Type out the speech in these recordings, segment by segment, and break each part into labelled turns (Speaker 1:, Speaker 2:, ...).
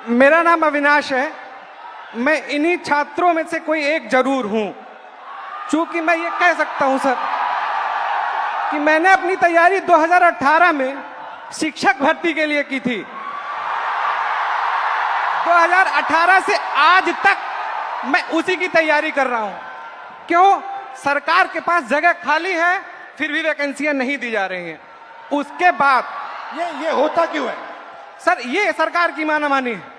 Speaker 1: मेरा नाम अविनाश है। मैं इन्हीं छात्रों में से कोई एक जरूर हूं। चूंकि मैं ये कह सकता हूं सर कि मैंने अपनी तैयारी 2018 में शिक्षक भर्ती के लिए की थी। 2018 से आज तक मैं उसी की तैयारी कर रहा हूं। क्यों? सरकार के पास जगह खाली है, फिर भी वैकेंसियां नहीं दी जा रही हैं। उसके बाद
Speaker 2: ये होता क्यों है
Speaker 1: सर? ये सरकार की मानामानी है।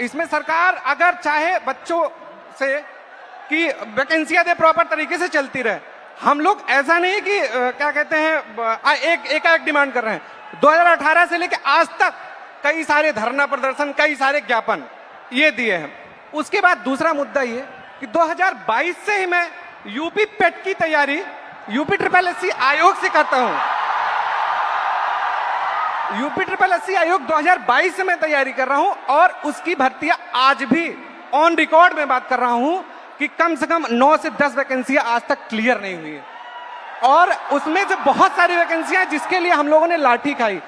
Speaker 1: इसमें सरकार अगर चाहे बच्चों से कि वैकेंसियां दे, प्रॉपर तरीके से चलती रहे। हम लोग ऐसा नहीं कि क्या कहते हैं एक डिमांड कर रहे हैं। 2018 से लेकर आज तक कई सारे धरना प्रदर्शन, कई सारे ज्ञापन ये दिए हैं। उसके बाद दूसरा मुद्दा ये कि 2022 से ही मैं यूपी पेट की तैयारी यूपी SSS आयोग से करता हूं। यूपी SSS आयोग 2022 से मैं तैयारी कर रहा हूं और उसकी भर्तियां आज भी ऑन रिकॉर्ड में बात कर रहा हूं कि कम से कम 9 से 10 वैकेंसियां आज तक क्लियर नहीं हुई है। और उसमें से बहुत सारी वैकेंसियां जिसके लिए हम लोगों ने लाठी खाई,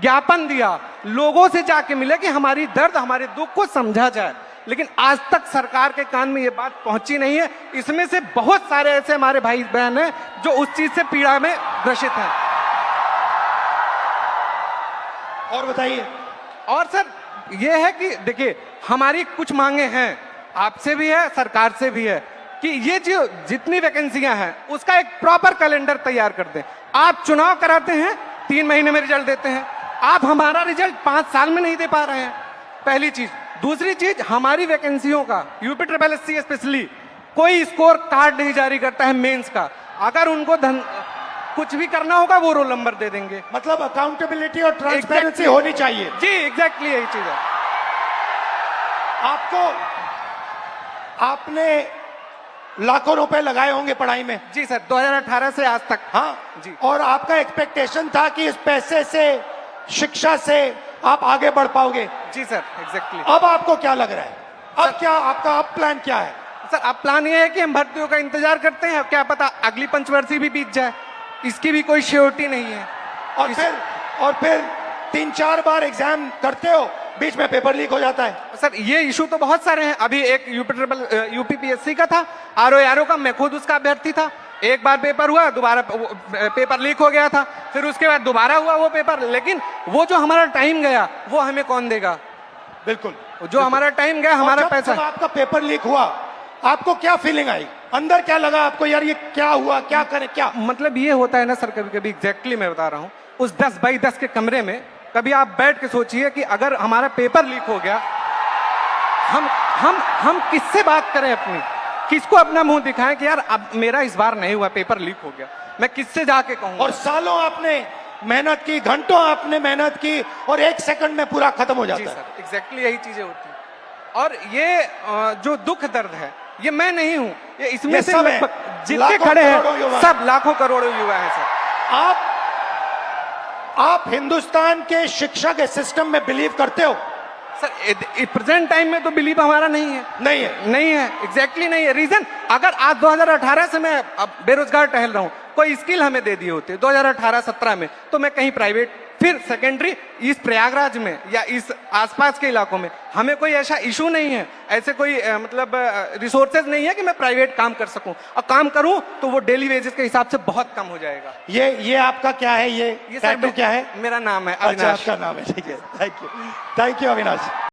Speaker 1: ज्ञापन दिया, लोगों से जाके मिले कि हमारी दर्द, हमारे दुख को समझा जाए, लेकिन आज तक सरकार के कान में ये बात पहुंची नहीं है। इसमें से बहुत सारे ऐसे हमारे भाई बहन हैं जो उस चीज से पीड़ा में ग्रसित हैं।
Speaker 2: और बताइए।
Speaker 1: और सर ये है कि देखिए, हमारी कुछ मांगे हैं, आपसे भी है, सरकार से भी है कि ये जो जितनी वैकेंसियां हैं उसका एक प्रॉपर कैलेंडर तैयार कर दें। आप चुनाव कराते हैं, 3 महीने में रिजल्ट देते हैं। आप हमारा रिजल्ट 5 साल में नहीं दे पा रहे हैं, पहली चीज। दूसरी चीज, हमारी वैकेंसियों का यूपी SSS स्पेशली कोई स्कोर कार्ड नहीं जारी करता है मेंस का। अगर उनको कुछ भी करना होगा वो रोल नंबर दे देंगे।
Speaker 2: मतलब अकाउंटेबिलिटी और ट्रांसपेरेंसी होनी चाहिए।
Speaker 1: जी एग्जैक्टली यही चीज है।
Speaker 2: आपने लाखों रुपए लगाए होंगे पढ़ाई में।
Speaker 1: जी सर, 2018 से आज तक।
Speaker 2: हाँ
Speaker 1: जी।
Speaker 2: और आपका एक्सपेक्टेशन था कि इस पैसे से, शिक्षा से आप आगे बढ़ पाओगे।
Speaker 1: जी सर एग्जैक्टली।
Speaker 2: अब आपको क्या लग रहा है? अब क्या आपका प्लान क्या है?
Speaker 1: सर अब प्लान ये है कि हम भर्तियों का इंतजार करते हैं। क्या पता अगली पंचवर्षीय भी बीत जाए, इसकी भी कोई श्योरिटी नहीं है।
Speaker 2: और फिर 3-4 बार एग्जाम करते हो, बीच में पेपर लीक हो जाता है।
Speaker 1: सर ये इशू तो बहुत सारे हैं। अभी एक यूपी PSC का था, RO का, मैं खुद उसका अभ्यर्थी था। एक बार पेपर हुआ, दोबारा पेपर लीक हो गया था, फिर उसके बाद दोबारा हुआ वो पेपर। लेकिन वो जो हमारा टाइम गया वो हमें कौन देगा?
Speaker 2: बिल्कुल,
Speaker 1: जो हमारा टाइम गया, हमारा पैसा।
Speaker 2: जब आपका पेपर लीक हुआ, आपको क्या फीलिंग आई? अंदर क्या लगा आपको, यार ये क्या हुआ, क्या करें क्या?
Speaker 1: मतलब ये होता है ना सर, कभी कभी एग्जैक्टली मैं बता रहा हूँ, उस 10 बाई 10 के कमरे में कभी आप बैठ के सोचिए कि अगर हमारा पेपर लीक हो गया, हम किससे बात करें अपनी? किसको अपना मुंह दिखाएं कि यार अब मेरा इस बार नहीं हुआ, पेपर लीक हो गया? मैं किससे जाके कहूँ?
Speaker 2: और सालों आपने मेहनत की, घंटों आपने मेहनत की, और 1 सेकंड में पूरा खत्म हो जाता है।
Speaker 1: सर एग्जैक्टली यही चीजें होती हैं। और ये जो दुख दर्द है, ये मैं नहीं हूं, ये इसमें से जितने खड़े हैं सब लाखों करोड़ों युवा हैं सर।
Speaker 2: आप हिंदुस्तान के शिक्षा के सिस्टम में बिलीव करते हो?
Speaker 1: सर प्रेजेंट टाइम में तो बिलीव हमारा नहीं है। नहीं है एग्जैक्टली नहीं है। रीजन, अगर आज 2018 से मैं अब बेरोजगार टहल रहा हूं, कोई स्किल हमें दे दिए होते 2018-17 में, तो मैं कहीं प्राइवेट, फिर सेकेंडरी, इस प्रयागराज में या इस आसपास के इलाकों में हमें कोई ऐसा इशू नहीं है, ऐसे कोई मतलब रिसोर्सेज नहीं है कि मैं प्राइवेट काम कर सकूं। और काम करूं तो वो डेली वेजेस के हिसाब से बहुत कम हो जाएगा।
Speaker 2: ये आपका क्या है? ये टैटू क्या है?
Speaker 1: मेरा नाम है
Speaker 2: अविनाश।
Speaker 1: अच्छा,
Speaker 2: आपका नाम है, ठीक है। Thank you Avinash.